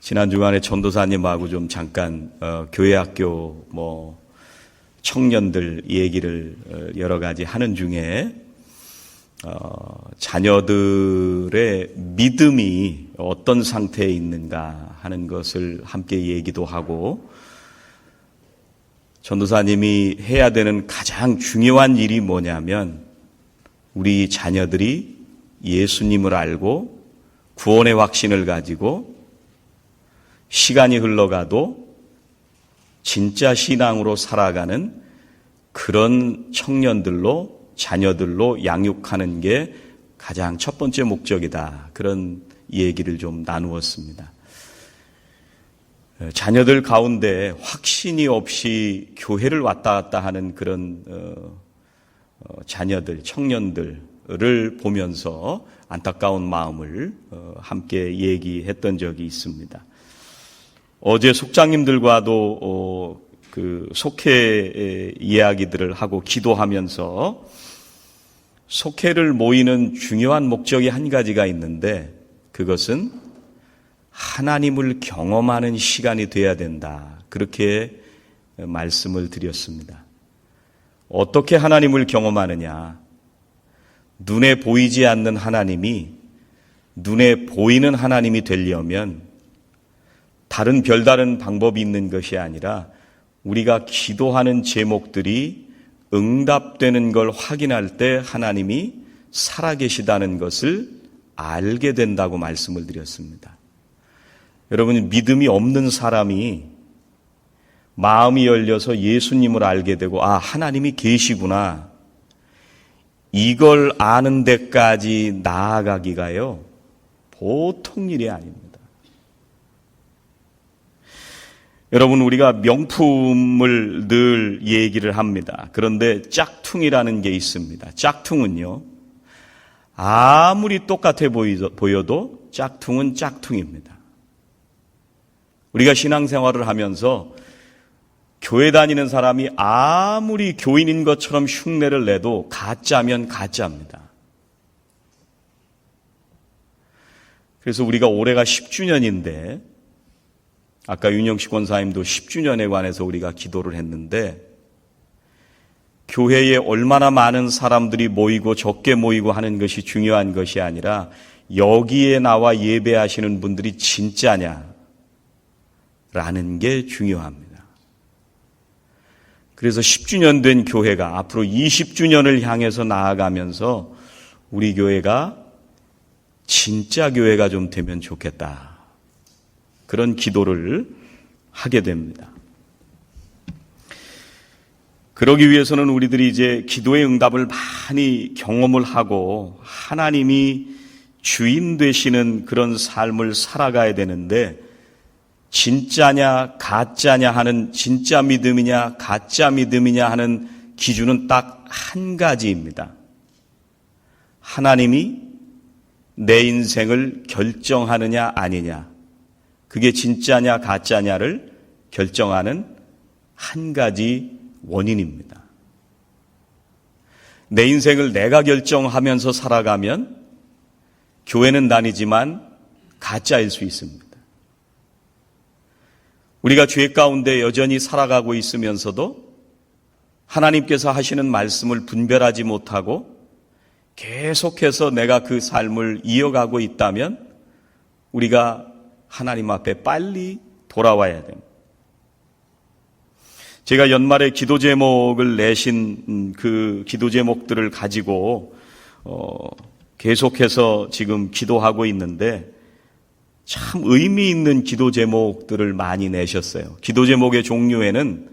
지난 주간에 전도사님하고 좀 잠깐 교회 학교 청년들 얘기를 여러 가지 하는 중에 자녀들의 믿음이 어떤 상태에 있는가 하는 것을 함께 얘기도 하고, 전도사님이 해야 되는 가장 중요한 일이 뭐냐면 우리 자녀들이 예수님을 알고 구원의 확신을 가지고 시간이 흘러가도 진짜 신앙으로 살아가는 그런 청년들로, 자녀들로 양육하는 게 가장 첫 번째 목적이다. 그런 얘기를 좀 나누었습니다. 자녀들 가운데 확신이 없이 교회를 왔다 갔다 하는 그런 자녀들, 청년들을 보면서 안타까운 마음을 함께 얘기했던 적이 있습니다. 어제 속장님들과도 그 속회 이야기들을 하고 기도하면서 속회를 모이는 중요한 목적이 한 가지가 있는데, 그것은 하나님을 경험하는 시간이 돼야 된다. 그렇게 말씀을 드렸습니다. 어떻게 하나님을 경험하느냐? 눈에 보이지 않는 하나님이 눈에 보이는 하나님이 되려면 다른 별다른 방법이 있는 것이 아니라 우리가 기도하는 제목들이 응답되는 걸 확인할 때 하나님이 살아계시다는 것을 알게 된다고 말씀을 드렸습니다. 여러분, 믿음이 없는 사람이 마음이 열려서 예수님을 알게 되고, 하나님이 계시구나, 이걸 아는 데까지 나아가기가요, 보통 일이 아닙니다. 여러분, 우리가 명품을 늘 얘기를 합니다. 그런데 짝퉁이라는 게 있습니다. 짝퉁은요, 아무리 똑같아 보여도 짝퉁은 짝퉁입니다. 우리가 신앙생활을 하면서 교회 다니는 사람이 아무리 교인인 것처럼 흉내를 내도 가짜면 가짜입니다. 그래서 우리가 올해가 10주년인데 아까 윤영식 권사님도 10주년에 관해서 우리가 기도를 했는데, 교회에 얼마나 많은 사람들이 모이고 적게 모이고 하는 것이 중요한 것이 아니라 여기에 나와 예배하시는 분들이 진짜냐라는 게 중요합니다. 그래서 10주년 된 교회가 앞으로 20주년을 향해서 나아가면서 우리 교회가 진짜 교회가 좀 되면 좋겠다. 그런 기도를 하게 됩니다. 그러기 위해서는 우리들이 이제 기도의 응답을 많이 경험을 하고 하나님이 주인 되시는 그런 삶을 살아가야 되는데, 진짜냐 가짜냐 하는, 진짜 믿음이냐 가짜 믿음이냐 하는 기준은 딱 한 가지입니다. 하나님이 내 인생을 결정하느냐 아니냐, 그게 진짜냐 가짜냐를 결정하는 한 가지 원인입니다. 내 인생을 내가 결정하면서 살아가면 교회는 다니지만 가짜일 수 있습니다. 우리가 죄 가운데 여전히 살아가고 있으면서도 하나님께서 하시는 말씀을 분별하지 못하고 계속해서 내가 그 삶을 이어가고 있다면 우리가 하나님 앞에 빨리 돌아와야 됩니다. 제가 연말에 기도 제목을 내신 그 기도 제목들을 가지고 계속해서 지금 기도하고 있는데, 참 의미 있는 기도 제목들을 많이 내셨어요. 기도 제목의 종류에는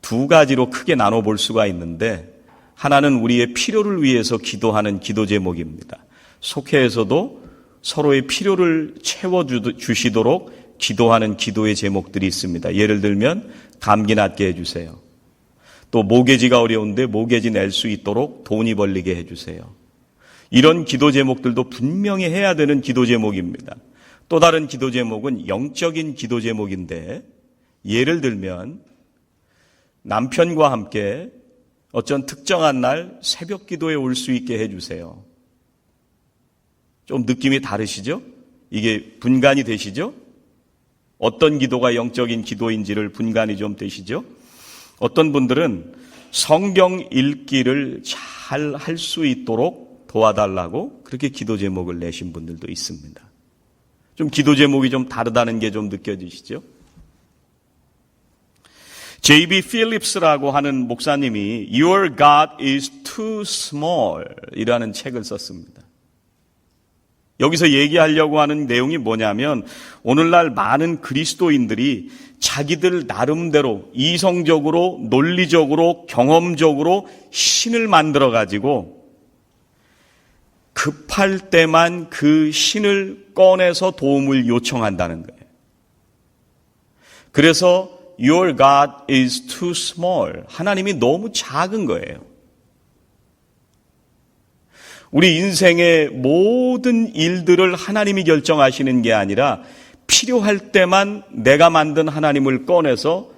두 가지로 크게 나눠볼 수가 있는데, 하나는 우리의 필요를 위해서 기도하는 기도 제목입니다. 속회에서도 서로의 필요를 채워주시도록 기도하는 기도의 제목들이 있습니다. 예를 들면 감기 낫게 해주세요. 또 모기지가 어려운데 모기지 낼 수 있도록 돈이 벌리게 해주세요. 이런 기도 제목들도 분명히 해야 되는 기도 제목입니다. 또 다른 기도 제목은 영적인 기도 제목인데, 예를 들면 남편과 함께 어떤 특정한 날 새벽 기도에 올 수 있게 해주세요. 좀 느낌이 다르시죠? 이게 분간이 되시죠? 어떤 기도가 영적인 기도인지를 분간이 좀 되시죠? 어떤 분들은 성경 읽기를 잘 할 수 있도록 도와달라고 그렇게 기도 제목을 내신 분들도 있습니다. 좀 기도 제목이 좀 다르다는 게 좀 느껴지시죠? J.B. 필립스라고 하는 목사님이 Your God is too small 이라는 책을 썼습니다. 여기서 얘기하려고 하는 내용이 뭐냐면 오늘날 많은 그리스도인들이 자기들 나름대로 이성적으로 논리적으로 경험적으로 신을 만들어 가지고 급할 때만 그 신을 꺼내서 도움을 요청한다는 거예요. 그래서 Your God is too small. 하나님이 너무 작은 거예요. 우리 인생의 모든 일들을 하나님이 결정하시는 게 아니라 필요할 때만 내가 만든 하나님을 꺼내서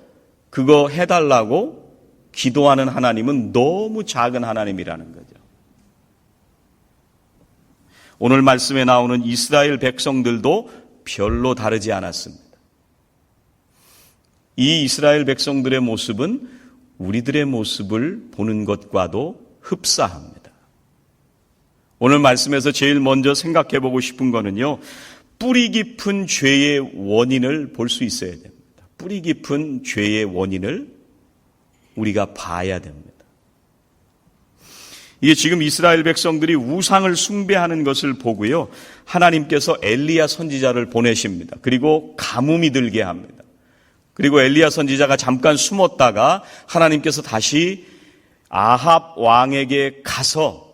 그거 해달라고 기도하는 하나님은 너무 작은 하나님이라는 거죠. 오늘 말씀에 나오는 이스라엘 백성들도 별로 다르지 않았습니다. 이 이스라엘 백성들의 모습은 우리들의 모습을 보는 것과도 흡사합니다. 오늘 말씀에서 제일 먼저 생각해 보고 싶은 거는요, 뿌리 깊은 죄의 원인을 볼 수 있어야 됩니다. 뿌리 깊은 죄의 원인을 우리가 봐야 됩니다. 이게 지금 이스라엘 백성들이 우상을 숭배하는 것을 보고요, 하나님께서 엘리야 선지자를 보내십니다. 그리고 가뭄이 들게 합니다. 그리고 엘리야 선지자가 잠깐 숨었다가 하나님께서 다시 아합 왕에게 가서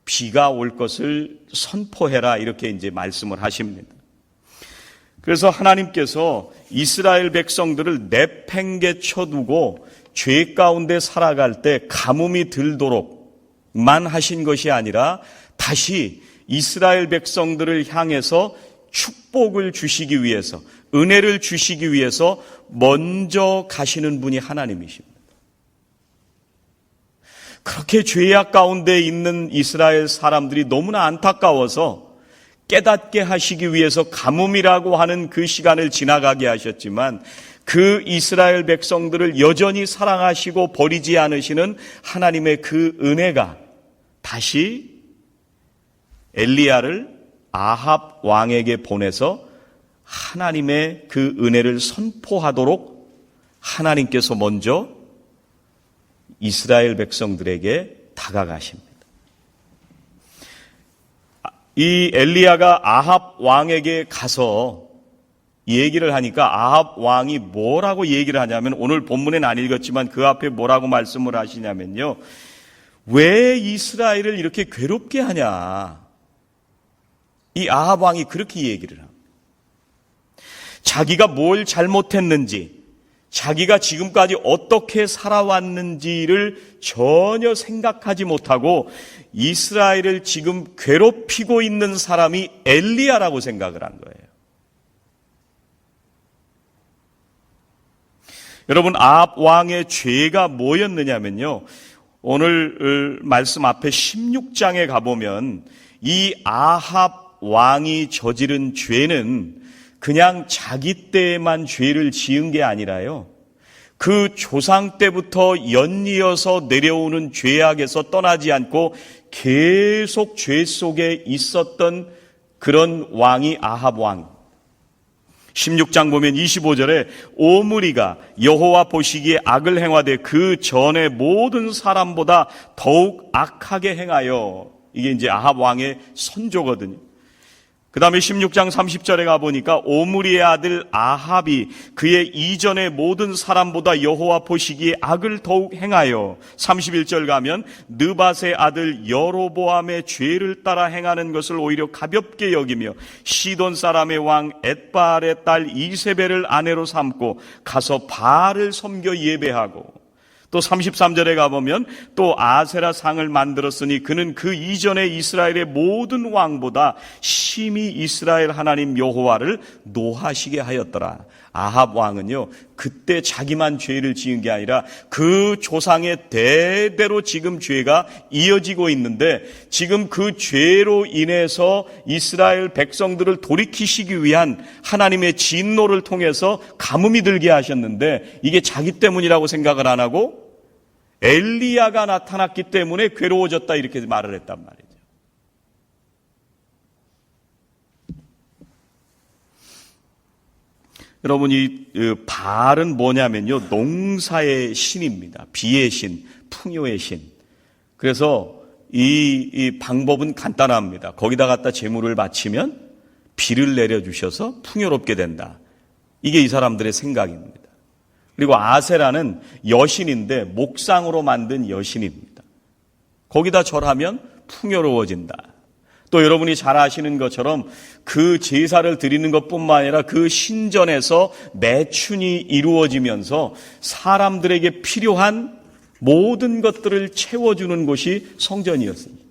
비가 올 것을 선포해라 이렇게 이제 말씀을 하십니다. 그래서 하나님께서 이스라엘 백성들을 내팽개쳐 두고 죄 가운데 살아갈 때 가뭄이 들도록만 하신 것이 아니라 다시 이스라엘 백성들을 향해서 축복을 주시기 위해서, 은혜를 주시기 위해서 먼저 가시는 분이 하나님이십니다. 그렇게 죄악 가운데 있는 이스라엘 사람들이 너무나 안타까워서 깨닫게 하시기 위해서 가뭄이라고 하는 그 시간을 지나가게 하셨지만 그 이스라엘 백성들을 여전히 사랑하시고 버리지 않으시는 하나님의 그 은혜가 다시 엘리야를 아합 왕에게 보내서 하나님의 그 은혜를 선포하도록 하나님께서 먼저 이스라엘 백성들에게 다가가십니다. 이 엘리야가 아합 왕에게 가서 얘기를 하니까 아합 왕이 뭐라고 얘기를 하냐면, 오늘 본문에는 안 읽었지만 그 앞에 뭐라고 말씀을 하시냐면요, 왜 이스라엘을 이렇게 괴롭게 하냐, 이 아합 왕이 그렇게 얘기를 합니다. 자기가 뭘 잘못했는지, 자기가 지금까지 어떻게 살아왔는지를 전혀 생각하지 못하고 이스라엘을 지금 괴롭히고 있는 사람이 엘리야라고 생각을 한 거예요. 여러분, 아합 왕의 죄가 뭐였느냐면요, 오늘 말씀 앞에 16장에 가보면 이 아합 왕이 저지른 죄는 그냥 자기 때에만 죄를 지은 게 아니라요, 그 조상 때부터 연이어서 내려오는 죄악에서 떠나지 않고 계속 죄 속에 있었던 그런 왕이 아합 왕. 16장 보면 25절에 오므리가 여호와 보시기에 악을 행하되 그 전에 모든 사람보다 더욱 악하게 행하여, 이게 이제 아합 왕의 선조거든요. 그 다음에 16장 30절에 가보니까 오므리의 아들 아합이 그의 이전의 모든 사람보다 여호와 보시기에 악을 더욱 행하여, 31절 가면 느밧의 아들 여로보암의 죄를 따라 행하는 것을 오히려 가볍게 여기며 시돈 사람의 왕 엣바알의 딸 이세벨을 아내로 삼고 가서 바알을 섬겨 예배하고, 또 33절에 가보면 또 아세라 상을 만들었으니 그는 그 이전에 이스라엘의 모든 왕보다 심히 이스라엘 하나님 여호와를 노하시게 하였더라. 아합 왕은요, 그때 자기만 죄를 지은 게 아니라 그 조상의 대대로 지금 죄가 이어지고 있는데, 지금 그 죄로 인해서 이스라엘 백성들을 돌이키시기 위한 하나님의 진노를 통해서 가뭄이 들게 하셨는데, 이게 자기 때문이라고 생각을 안 하고 엘리야가 나타났기 때문에 괴로워졌다, 이렇게 말을 했단 말이에요. 여러분, 이 바알은 뭐냐면요, 농사의 신입니다. 비의 신, 풍요의 신. 그래서 이 방법은 간단합니다. 거기다 갖다 제물을 바치면 비를 내려주셔서 풍요롭게 된다. 이게 이 사람들의 생각입니다. 그리고 아세라는 여신인데 목상으로 만든 여신입니다. 거기다 절하면 풍요로워진다. 또 여러분이 잘 아시는 것처럼 그 제사를 드리는 것뿐만 아니라 그 신전에서 매춘이 이루어지면서 사람들에게 필요한 모든 것들을 채워주는 곳이 성전이었습니다.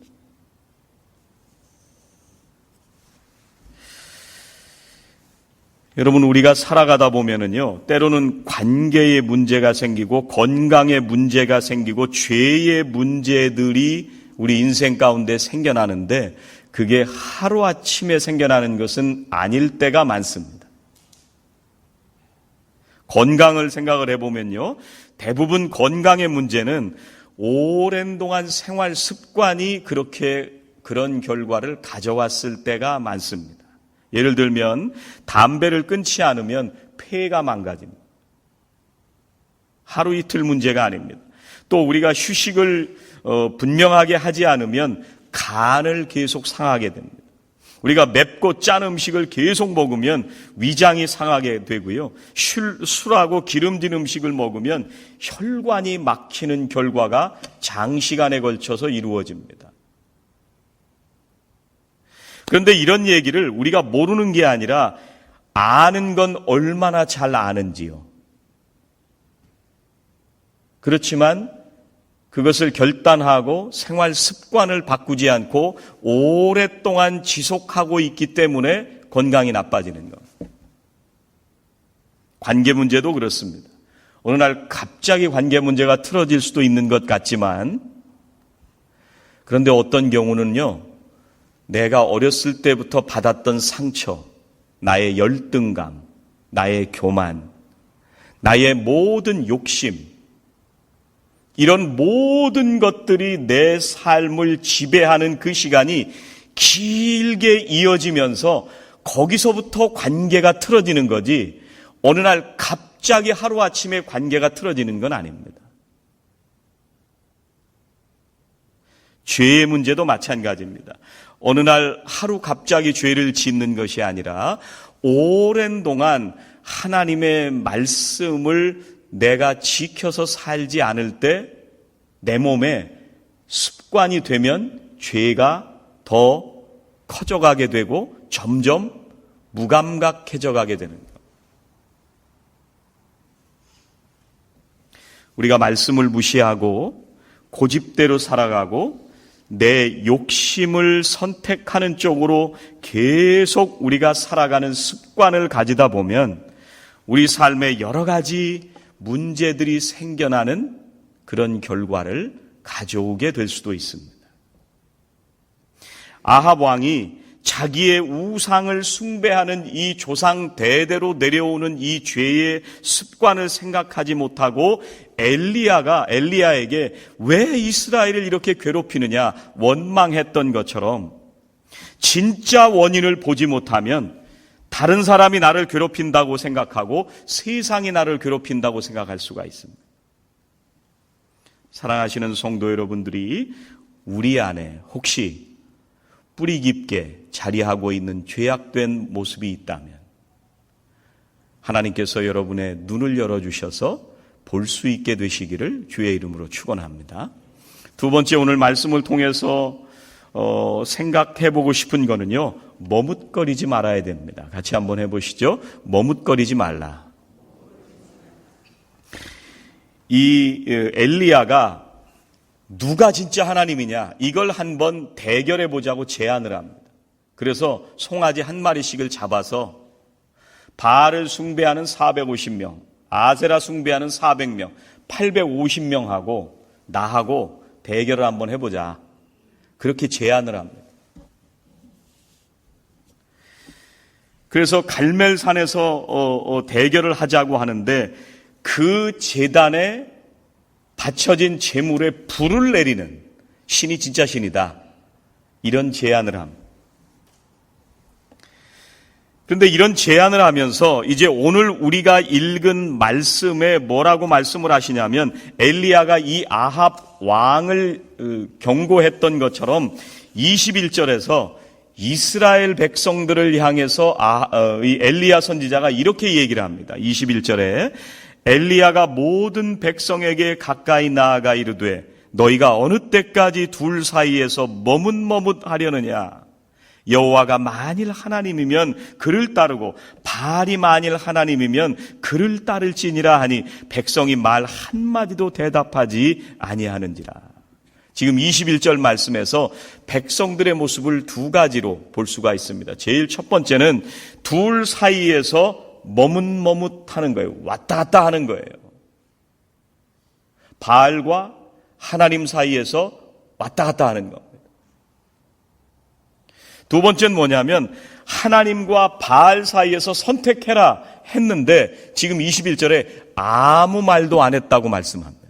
여러분, 우리가 살아가다 보면은요, 때로는 관계의 문제가 생기고 건강의 문제가 생기고 죄의 문제들이 우리 인생 가운데 생겨나는데, 그게 하루아침에 생겨나는 것은 아닐 때가 많습니다. 건강을 생각을 해보면요, 대부분 건강의 문제는 오랜 동안 생활 습관이 그런 결과를 가져왔을 때가 많습니다. 예를 들면 담배를 끊지 않으면 폐가 망가집니다. 하루 이틀 문제가 아닙니다. 또 우리가 휴식을 분명하게 하지 않으면 간을 계속 상하게 됩니다. 우리가 맵고 짠 음식을 계속 먹으면 위장이 상하게 되고요. 술하고 기름진 음식을 먹으면 혈관이 막히는 결과가 장시간에 걸쳐서 이루어집니다. 그런데 이런 얘기를 우리가 모르는 게 아니라 아는 건 얼마나 잘 아는지요. 그렇지만 그것을 결단하고 생활 습관을 바꾸지 않고 오랫동안 지속하고 있기 때문에 건강이 나빠지는 것. 관계 문제도 그렇습니다. 어느 날 갑자기 관계 문제가 틀어질 수도 있는 것 같지만, 그런데 어떤 경우는요, 내가 어렸을 때부터 받았던 상처, 나의 열등감, 나의 교만, 나의 모든 욕심, 이런 모든 것들이 내 삶을 지배하는 그 시간이 길게 이어지면서 거기서부터 관계가 틀어지는 거지, 어느 날 갑자기 하루아침에 관계가 틀어지는 건 아닙니다. 죄의 문제도 마찬가지입니다. 어느 날 하루 갑자기 죄를 짓는 것이 아니라 오랜 동안 하나님의 말씀을 내가 지켜서 살지 않을 때 내 몸에 습관이 되면 죄가 더 커져가게 되고 점점 무감각해져 가게 되는 것. 우리가 말씀을 무시하고 고집대로 살아가고 내 욕심을 선택하는 쪽으로 계속 우리가 살아가는 습관을 가지다 보면 우리 삶에 여러 가지 문제들이 생겨나는 그런 결과를 가져오게 될 수도 있습니다. 아합 왕이 자기의 우상을 숭배하는 이 조상 대대로 내려오는 이 죄의 습관을 생각하지 못하고 엘리야에게 왜 이스라엘을 이렇게 괴롭히느냐 원망했던 것처럼, 진짜 원인을 보지 못하면 다른 사람이 나를 괴롭힌다고 생각하고 세상이 나를 괴롭힌다고 생각할 수가 있습니다. 사랑하시는 성도 여러분들이 우리 안에 혹시 뿌리 깊게 자리하고 있는 죄악된 모습이 있다면 하나님께서 여러분의 눈을 열어주셔서 볼 수 있게 되시기를 주의 이름으로 축원합니다. 두 번째, 오늘 말씀을 통해서 생각해보고 싶은 거는요, 머뭇거리지 말아야 됩니다. 같이 한번 해보시죠. 머뭇거리지 말라. 이 엘리야가 누가 진짜 하나님이냐, 이걸 한번 대결해 보자고 제안을 합니다. 그래서 송아지 한 마리씩을 잡아서 바알을 숭배하는 450명, 아세라 숭배하는 400명, 850명하고 나하고 대결을 한번 해보자. 그렇게 제안을 합니다. 그래서 갈멜산에서 대결을 하자고 하는데 그 제단에 바쳐진 제물에 불을 내리는 신이 진짜 신이다. 이런 제안을 합니다. 그런데 이런 제안을 하면서 이제 오늘 우리가 읽은 말씀에 뭐라고 말씀을 하시냐면 엘리야가 이 아합 왕을 경고했던 것처럼 21절에서 이스라엘 백성들을 향해서 이 엘리야 선지자가 이렇게 얘기를 합니다. 21절에 엘리야가 모든 백성에게 가까이 나아가 이르되 너희가 어느 때까지 둘 사이에서 머뭇머뭇하려느냐. 여호와가 만일 하나님이면 그를 따르고 바알이 만일 하나님이면 그를 따를지니라 하니 백성이 말 한마디도 대답하지 아니하는지라. 지금 21절 말씀에서 백성들의 모습을 두 가지로 볼 수가 있습니다. 제일 첫 번째는 둘 사이에서 머뭇머뭇하는 거예요. 왔다 갔다 하는 거예요. 바알과 하나님 사이에서 왔다 갔다 하는 겁니다. 두 번째는 뭐냐면 하나님과 바알 사이에서 선택해라 했는데 지금 21절에 아무 말도 안 했다고 말씀합니다.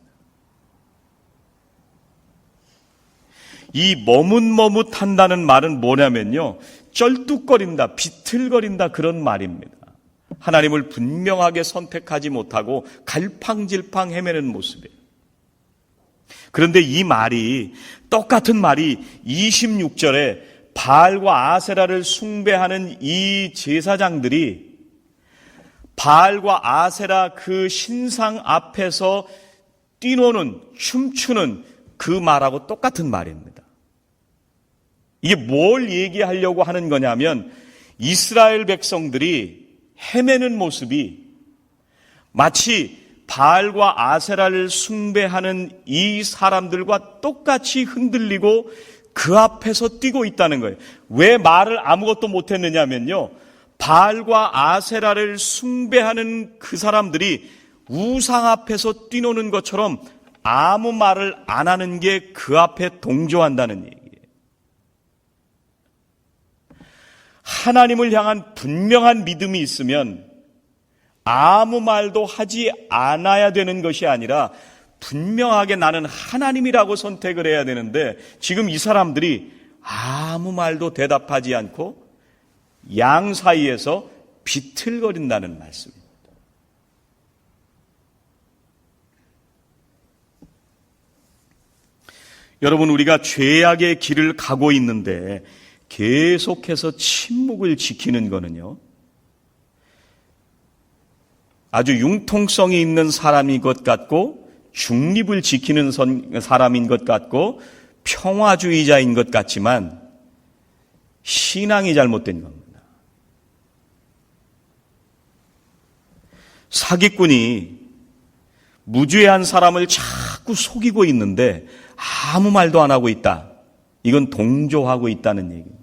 이 머뭇머뭇한다는 말은 뭐냐면요, 쩔뚝거린다, 비틀거린다 그런 말입니다. 하나님을 분명하게 선택하지 못하고 갈팡질팡 헤매는 모습이에요. 그런데 이 말이, 똑같은 말이 26절에 바알과 아세라를 숭배하는 이 제사장들이 바알과 아세라 그 신상 앞에서 뛰노는, 춤추는 그 말하고 똑같은 말입니다. 이게 뭘 얘기하려고 하는 거냐면 이스라엘 백성들이 헤매는 모습이 마치 바알과 아세라를 숭배하는 이 사람들과 똑같이 흔들리고 그 앞에서 뛰고 있다는 거예요. 왜 말을 아무것도 못했느냐면요, 바알과 아세라를 숭배하는 그 사람들이 우상 앞에서 뛰노는 것처럼 아무 말을 안 하는 게 그 앞에 동조한다는 얘기예요. 하나님을 향한 분명한 믿음이 있으면 아무 말도 하지 않아야 되는 것이 아니라 분명하게 나는 하나님이라고 선택을 해야 되는데 지금 이 사람들이 아무 말도 대답하지 않고 양 사이에서 비틀거린다는 말씀입니다. 여러분, 우리가 죄악의 길을 가고 있는데 계속해서 침묵을 지키는 거는요, 아주 융통성이 있는 사람인 것 같고 중립을 지키는 사람인 것 같고 평화주의자인 것 같지만 신앙이 잘못된 겁니다. 사기꾼이 무죄한 사람을 자꾸 속이고 있는데 아무 말도 안 하고 있다. 이건 동조하고 있다는 얘기입니다.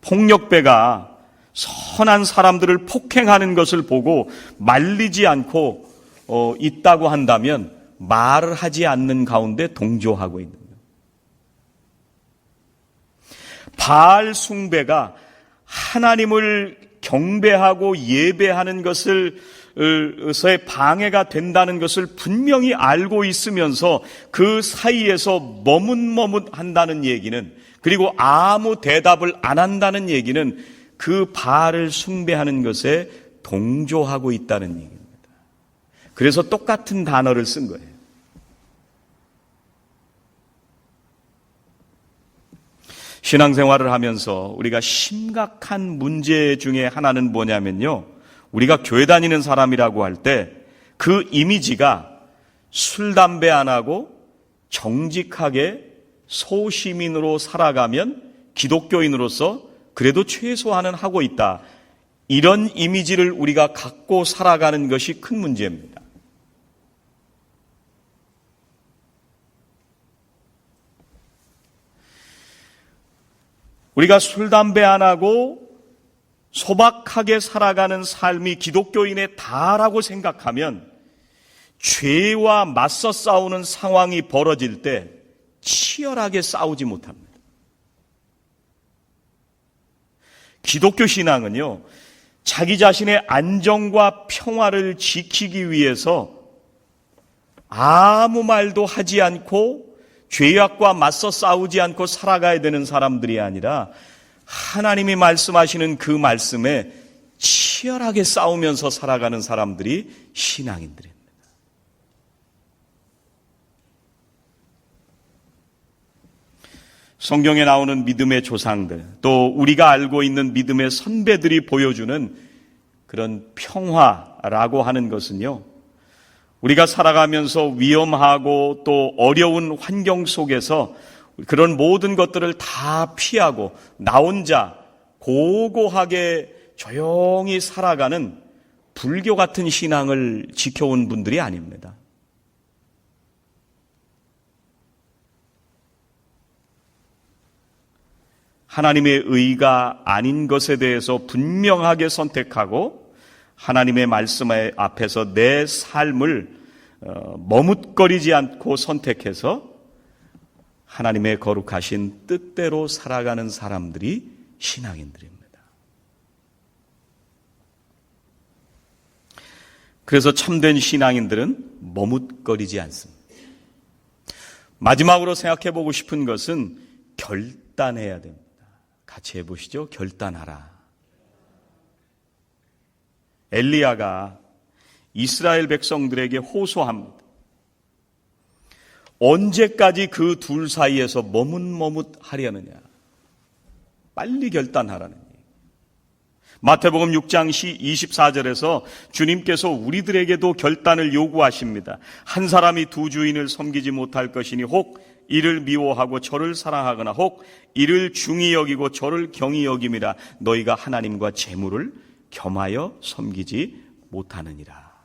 폭력배가 선한 사람들을 폭행하는 것을 보고 말리지 않고 있다고 한다면 말을 하지 않는 가운데 동조하고 있는 거예요. 바알 숭배가 하나님을 경배하고 예배하는 것을서의 방해가 된다는 것을 분명히 알고 있으면서 그 사이에서 머뭇머뭇한다는 얘기는, 그리고 아무 대답을 안 한다는 얘기는 그 바알을 숭배하는 것에 동조하고 있다는 얘기입니다. 그래서 똑같은 단어를 쓴 거예요. 신앙생활을 하면서 우리가 심각한 문제 중에 하나는 뭐냐면요, 우리가 교회 다니는 사람이라고 할 때 그 이미지가 술, 담배 안 하고 정직하게 소시민으로 살아가면 기독교인으로서 그래도 최소한은 하고 있다. 이런 이미지를 우리가 갖고 살아가는 것이 큰 문제입니다. 우리가 술, 담배 안 하고 소박하게 살아가는 삶이 기독교인의 다라고 생각하면 죄와 맞서 싸우는 상황이 벌어질 때 치열하게 싸우지 못합니다. 기독교 신앙은요, 자기 자신의 안정과 평화를 지키기 위해서 아무 말도 하지 않고 죄악과 맞서 싸우지 않고 살아가야 되는 사람들이 아니라 하나님이 말씀하시는 그 말씀에 치열하게 싸우면서 살아가는 사람들이 신앙인들입니다. 성경에 나오는 믿음의 조상들, 또 우리가 알고 있는 믿음의 선배들이 보여주는 그런 평화라고 하는 것은요, 우리가 살아가면서 위험하고 또 어려운 환경 속에서 그런 모든 것들을 다 피하고 나 혼자 고고하게 조용히 살아가는 불교 같은 신앙을 지켜온 분들이 아닙니다. 하나님의 의가 아닌 것에 대해서 분명하게 선택하고 하나님의 말씀 앞에서 내 삶을 머뭇거리지 않고 선택해서 하나님의 거룩하신 뜻대로 살아가는 사람들이 신앙인들입니다. 그래서 참된 신앙인들은 머뭇거리지 않습니다. 마지막으로 생각해 보고 싶은 것은 결단해야 됩니다. 같이 해보시죠. 결단하라. 엘리야가 이스라엘 백성들에게 호소합니다. 언제까지 그 둘 사이에서 머뭇머뭇하려느냐. 빨리 결단하라는 얘기예요. 마태복음 6장 24절에서 주님께서 우리들에게도 결단을 요구하십니다. 한 사람이 두 주인을 섬기지 못할 것이니 혹 이를 미워하고 저를 사랑하거나 혹 이를 중히 여기고 저를 경히 여김이라. 너희가 하나님과 재물을 겸하여 섬기지 못하느니라.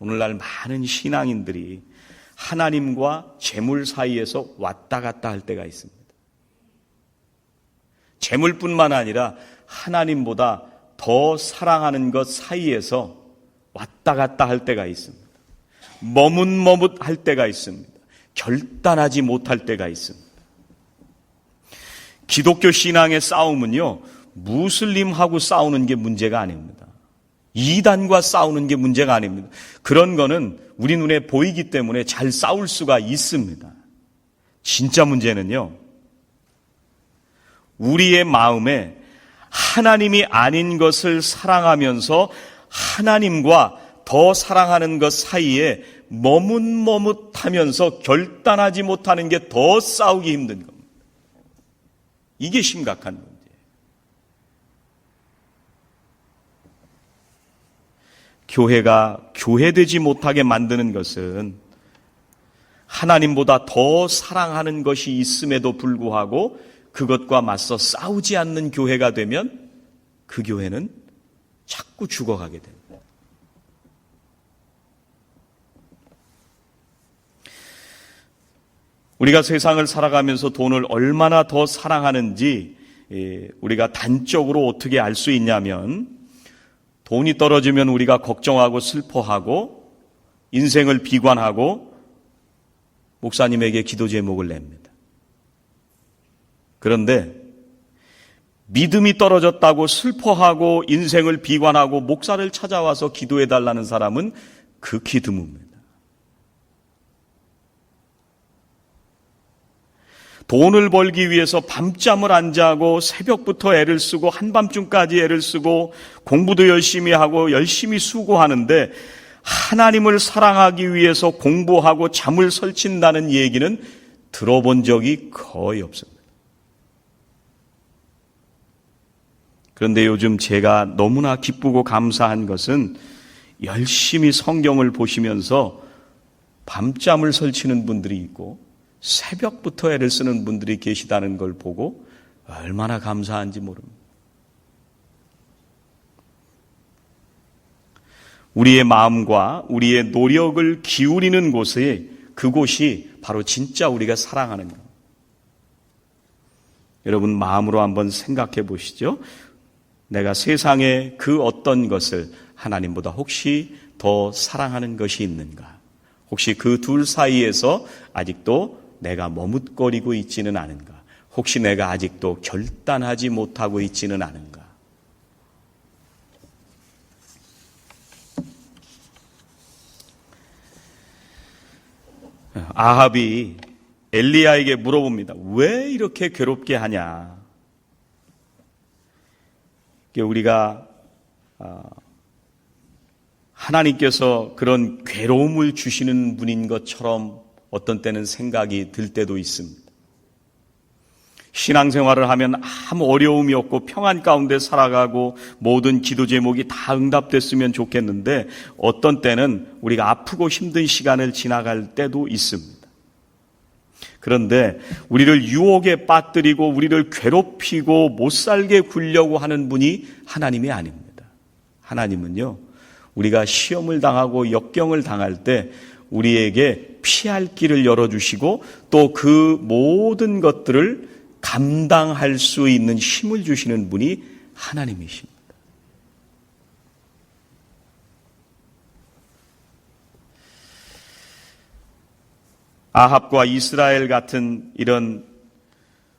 오늘날 많은 신앙인들이 하나님과 재물 사이에서 왔다 갔다 할 때가 있습니다. 재물뿐만 아니라 하나님보다 더 사랑하는 것 사이에서 왔다 갔다 할 때가 있습니다. 머뭇머뭇할 때가 있습니다. 결단하지 못할 때가 있습니다. 기독교 신앙의 싸움은요, 무슬림하고 싸우는 게 문제가 아닙니다. 이단과 싸우는 게 문제가 아닙니다. 그런 거는 우리 눈에 보이기 때문에 잘 싸울 수가 있습니다. 진짜 문제는요, 우리의 마음에 하나님이 아닌 것을 사랑하면서 하나님과 더 사랑하는 것 사이에 머뭇머뭇하면서 결단하지 못하는 게 더 싸우기 힘든 겁니다. 이게 심각한 문제예요. 교회가 교회되지 못하게 만드는 것은 하나님보다 더 사랑하는 것이 있음에도 불구하고 그것과 맞서 싸우지 않는 교회가 되면 그 교회는 자꾸 죽어가게 됩니다. 우리가 세상을 살아가면서 돈을 얼마나 더 사랑하는지 우리가 단적으로 어떻게 알 수 있냐면, 돈이 떨어지면 우리가 걱정하고 슬퍼하고 인생을 비관하고 목사님에게 기도 제목을 냅니다. 그런데 믿음이 떨어졌다고 슬퍼하고 인생을 비관하고 목사를 찾아와서 기도해달라는 사람은 극히 드뭅니다. 돈을 벌기 위해서 밤잠을 안 자고 새벽부터 애를 쓰고 한밤중까지 애를 쓰고 공부도 열심히 하고 열심히 수고하는데 하나님을 사랑하기 위해서 공부하고 잠을 설친다는 얘기는 들어본 적이 거의 없습니다. 그런데 요즘 제가 너무나 기쁘고 감사한 것은 열심히 성경을 보시면서 밤잠을 설치는 분들이 있고 새벽부터 애를 쓰는 분들이 계시다는 걸 보고 얼마나 감사한지 모릅니다. 우리의 마음과 우리의 노력을 기울이는 곳에 그곳이 바로 진짜 우리가 사랑하는 것. 여러분 마음으로 한번 생각해 보시죠. 내가 세상의 그 어떤 것을 하나님보다 혹시 더 사랑하는 것이 있는가? 혹시 그 둘 사이에서 아직도 내가 머뭇거리고 있지는 않은가? 혹시 내가 아직도 결단하지 못하고 있지는 않은가? 아합이 엘리야에게 물어봅니다. 왜 이렇게 괴롭게 하냐? 우리가 하나님께서 그런 괴로움을 주시는 분인 것처럼 어떤 때는 생각이 들 때도 있습니다. 신앙생활을 하면 아무 어려움이 없고 평안 가운데 살아가고 모든 기도 제목이 다 응답됐으면 좋겠는데 어떤 때는 우리가 아프고 힘든 시간을 지나갈 때도 있습니다. 그런데 우리를 유혹에 빠뜨리고 우리를 괴롭히고 못살게 굴려고 하는 분이 하나님이 아닙니다. 하나님은요, 우리가 시험을 당하고 역경을 당할 때 우리에게 피할 길을 열어주시고 또 그 모든 것들을 감당할 수 있는 힘을 주시는 분이 하나님이십니다. 아합과 이스라엘 같은 이런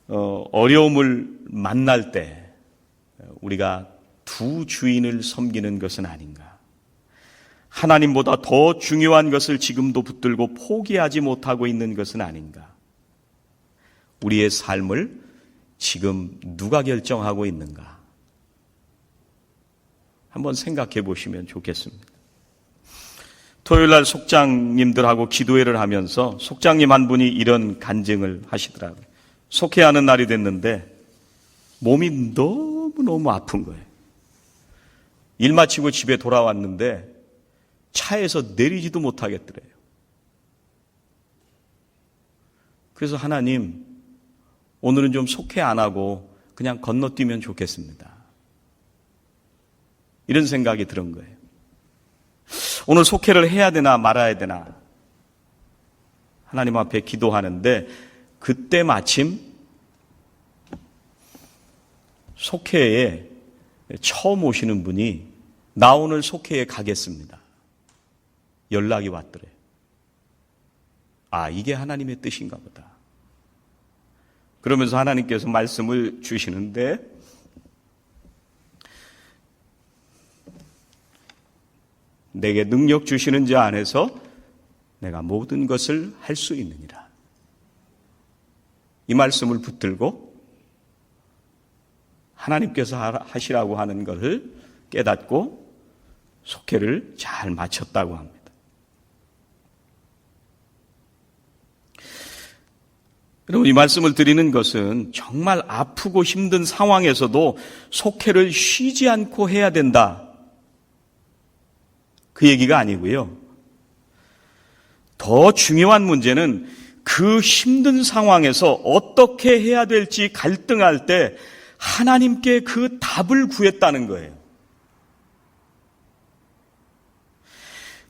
어려움을 만날 때 우리가 두 주인을 섬기는 것은 아닌가? 하나님보다 더 중요한 것을 지금도 붙들고 포기하지 못하고 있는 것은 아닌가? 우리의 삶을 지금 누가 결정하고 있는가? 한번 생각해 보시면 좋겠습니다. 토요일날 속장님들하고 기도회를 하면서 속장님 한 분이 이런 간증을 하시더라고요. 속회하는 날이 됐는데 몸이 너무너무 아픈 거예요. 일 마치고 집에 돌아왔는데 차에서 내리지도 못하겠더래요. 그래서 하나님, 오늘은 좀 속회 안 하고 그냥 건너뛰면 좋겠습니다. 이런 생각이 들은 거예요. 오늘 속회를 해야 되나 말아야 되나 하나님 앞에 기도하는데 그때 마침 속회에 처음 오시는 분이 나 오늘 속회에 가겠습니다. 연락이 왔더래요. 아, 이게 하나님의 뜻인가 보다. 그러면서 하나님께서 말씀을 주시는데 내게 능력 주시는 자 안에서 내가 모든 것을 할 수 있느니라. 이 말씀을 붙들고 하나님께서 하시라고 하는 것을 깨닫고 속회를 잘 마쳤다고 합니다. 여러분, 이 말씀을 드리는 것은 정말 아프고 힘든 상황에서도 속회를 쉬지 않고 해야 된다. 그 얘기가 아니고요. 더 중요한 문제는 그 힘든 상황에서 어떻게 해야 될지 갈등할 때 하나님께 그 답을 구했다는 거예요.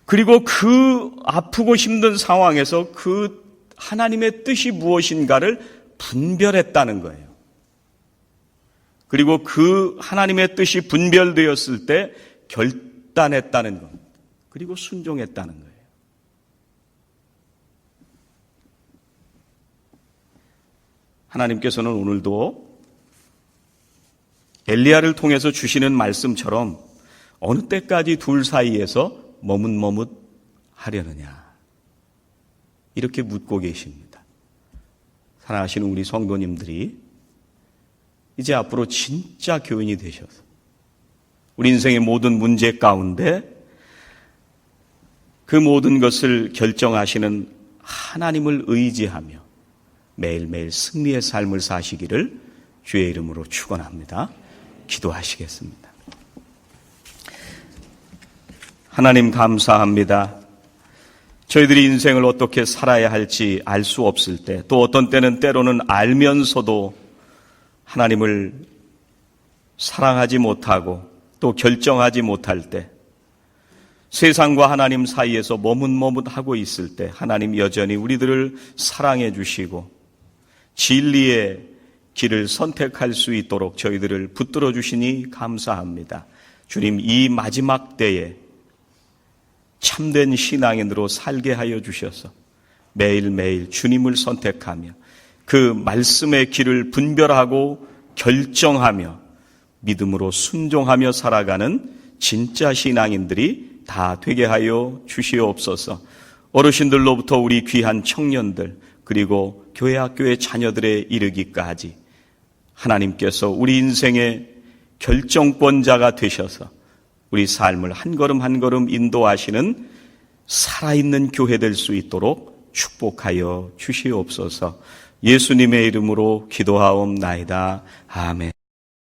그리고 그 아프고 힘든 상황에서 그 하나님의 뜻이 무엇인가를 분별했다는 거예요. 그리고 그 하나님의 뜻이 분별되었을 때 결단했다는 것. 그리고 순종했다는 거예요. 하나님께서는 오늘도 엘리야를 통해서 주시는 말씀처럼 어느 때까지 둘 사이에서 머뭇머뭇 하려느냐 이렇게 묻고 계십니다. 사랑하시는 우리 성도님들이 이제 앞으로 진짜 교인이 되셔서 우리 인생의 모든 문제 가운데 그 모든 것을 결정하시는 하나님을 의지하며 매일매일 승리의 삶을 사시기를 주의 이름으로 축원합니다. 기도하시겠습니다. 하나님 감사합니다. 저희들이 인생을 어떻게 살아야 할지 알 수 없을 때, 또 어떤 때는 때로는 알면서도 하나님을 사랑하지 못하고 또 결정하지 못할 때, 세상과 하나님 사이에서 머뭇머뭇하고 있을 때 하나님 여전히 우리들을 사랑해 주시고 진리의 길을 선택할 수 있도록 저희들을 붙들어 주시니 감사합니다. 주님, 이 마지막 때에 참된 신앙인으로 살게 하여 주셔서 매일매일 주님을 선택하며 그 말씀의 길을 분별하고 결정하며 믿음으로 순종하며 살아가는 진짜 신앙인들이 다 되게 하여 주시옵소서. 어르신들로부터 우리 귀한 청년들 그리고 교회 학교의 자녀들에 이르기까지 하나님께서 우리 인생의 결정권자가 되셔서 우리 삶을 한 걸음 한 걸음 인도하시는 살아있는 교회 될 수 있도록 축복하여 주시옵소서. 예수님의 이름으로 기도하옵나이다. 아멘.